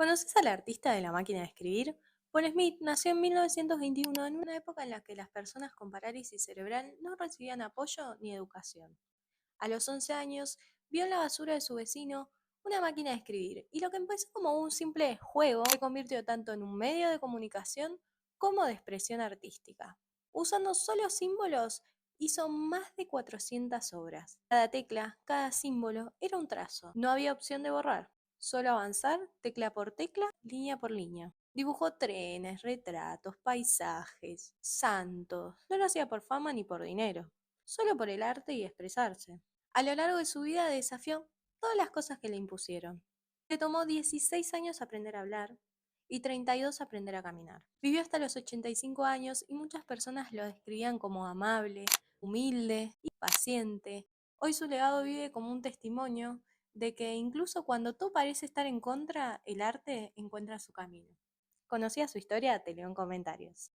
¿Conoces al artista de la máquina de escribir? Paul Smith nació en 1921 en una época en la que las personas con parálisis cerebral no recibían apoyo ni educación. A los 11 años, vio en la basura de su vecino una máquina de escribir y lo que empezó como un simple juego se convirtió tanto en un medio de comunicación como de expresión artística. Usando solo símbolos, hizo más de 400 obras. Cada tecla, cada símbolo era un trazo. No había opción de borrar. Solo avanzar tecla por tecla, línea por línea. Dibujó trenes, retratos, paisajes, santos. No lo hacía por fama ni por dinero, solo por el arte y expresarse. A lo largo de su vida desafió todas las cosas que le impusieron. Le tomó 16 años aprender a hablar y 32 aprender a caminar. Vivió hasta los 85 años y muchas personas lo describían como amable, humilde y paciente. Hoy su legado vive como un testimonio de que incluso cuando todo parece estar en contra, el arte encuentra su camino. ¿Conocías su historia? Te leo en comentarios.